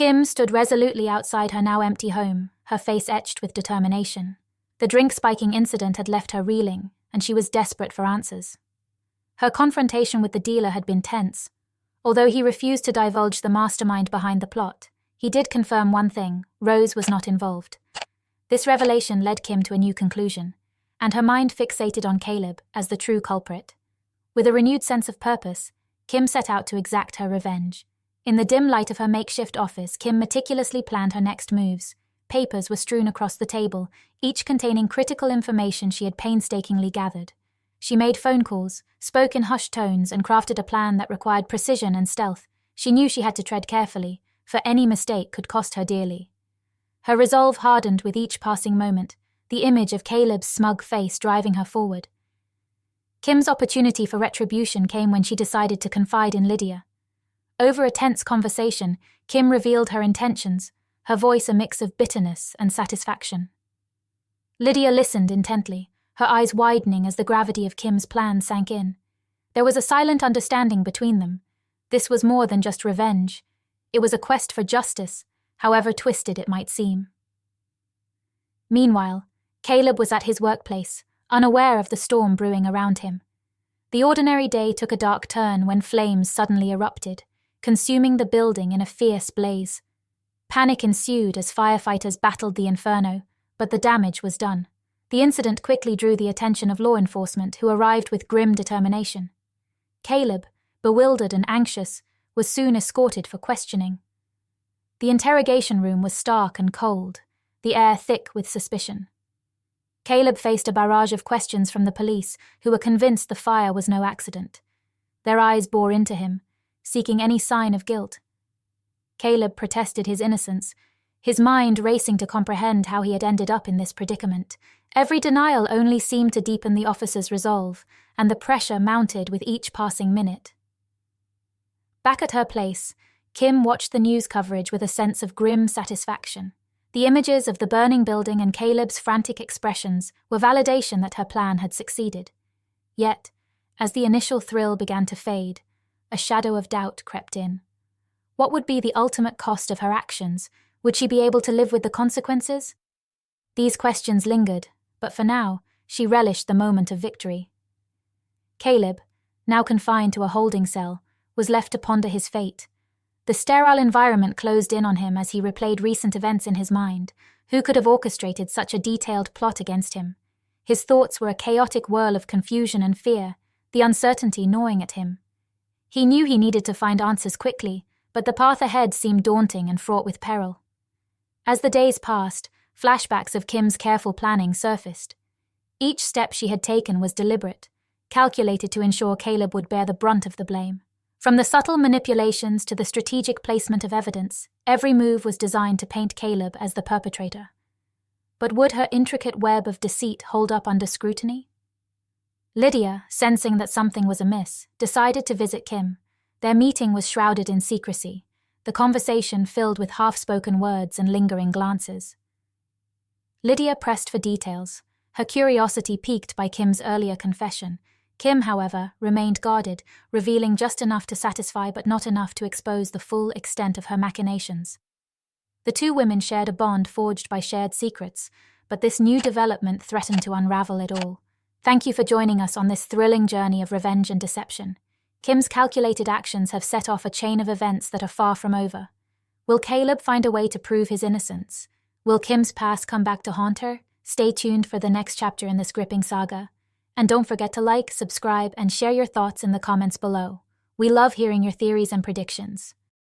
Kim stood resolutely outside her now empty home, her face etched with determination. The drink-spiking incident had left her reeling, and she was desperate for answers. Her confrontation with the dealer had been tense. Although he refused to divulge the mastermind behind the plot, he did confirm one thing: Rose was not involved. This revelation led Kim to a new conclusion, and her mind fixated on Caleb as the true culprit. With a renewed sense of purpose, Kim set out to exact her revenge. In the dim light of her makeshift office, Kim meticulously planned her next moves. Papers were strewn across the table, each containing critical information she had painstakingly gathered. She made phone calls, spoke in hushed tones, and crafted a plan that required precision and stealth. She knew she had to tread carefully, for any mistake could cost her dearly. Her resolve hardened with each passing moment, the image of Caleb's smug face driving her forward. Kim's opportunity for retribution came when she decided to confide in Lydia. Over a tense conversation, Kim revealed her intentions, her voice a mix of bitterness and satisfaction. Lydia listened intently, her eyes widening as the gravity of Kim's plan sank in. There was a silent understanding between them. This was more than just revenge. It was a quest for justice, however twisted it might seem. Meanwhile, Caleb was at his workplace, unaware of the storm brewing around him. The ordinary day took a dark turn when flames suddenly erupted, consuming the building in a fierce blaze. Panic ensued as firefighters battled the inferno, but the damage was done. The incident quickly drew the attention of law enforcement, who arrived with grim determination. Caleb, bewildered and anxious, was soon escorted for questioning. The interrogation room was stark and cold, the air thick with suspicion. Caleb faced a barrage of questions from the police, who were convinced the fire was no accident. Their eyes bore into him, seeking any sign of guilt. Caleb protested his innocence, his mind racing to comprehend how he had ended up in this predicament. Every denial only seemed to deepen the officer's resolve, and the pressure mounted with each passing minute. Back at her place, Kim watched the news coverage with a sense of grim satisfaction. The images of the burning building and Caleb's frantic expressions were validation that her plan had succeeded. Yet, as the initial thrill began to fade, a shadow of doubt crept in. What would be the ultimate cost of her actions? Would she be able to live with the consequences? These questions lingered, but for now, she relished the moment of victory. Caleb, now confined to a holding cell, was left to ponder his fate. The sterile environment closed in on him as he replayed recent events in his mind. Who could have orchestrated such a detailed plot against him? His thoughts were a chaotic whirl of confusion and fear, the uncertainty gnawing at him. He knew he needed to find answers quickly, but the path ahead seemed daunting and fraught with peril. As the days passed, flashbacks of Kim's careful planning surfaced. Each step she had taken was deliberate, calculated to ensure Caleb would bear the brunt of the blame. From the subtle manipulations to the strategic placement of evidence, every move was designed to paint Caleb as the perpetrator. But would her intricate web of deceit hold up under scrutiny? Lydia, sensing that something was amiss, decided to visit Kim. Their meeting was shrouded in secrecy, the conversation filled with half-spoken words and lingering glances. Lydia pressed for details, her curiosity piqued by Kim's earlier confession. Kim, however, remained guarded, revealing just enough to satisfy but not enough to expose the full extent of her machinations. The two women shared a bond forged by shared secrets, but this new development threatened to unravel it all. Thank you for joining us on this thrilling journey of revenge and deception. Kim's calculated actions have set off a chain of events that are far from over. Will Caleb find a way to prove his innocence? Will Kim's past come back to haunt her? Stay tuned for the next chapter in this gripping saga. And don't forget to like, subscribe, and share your thoughts in the comments below. We love hearing your theories and predictions.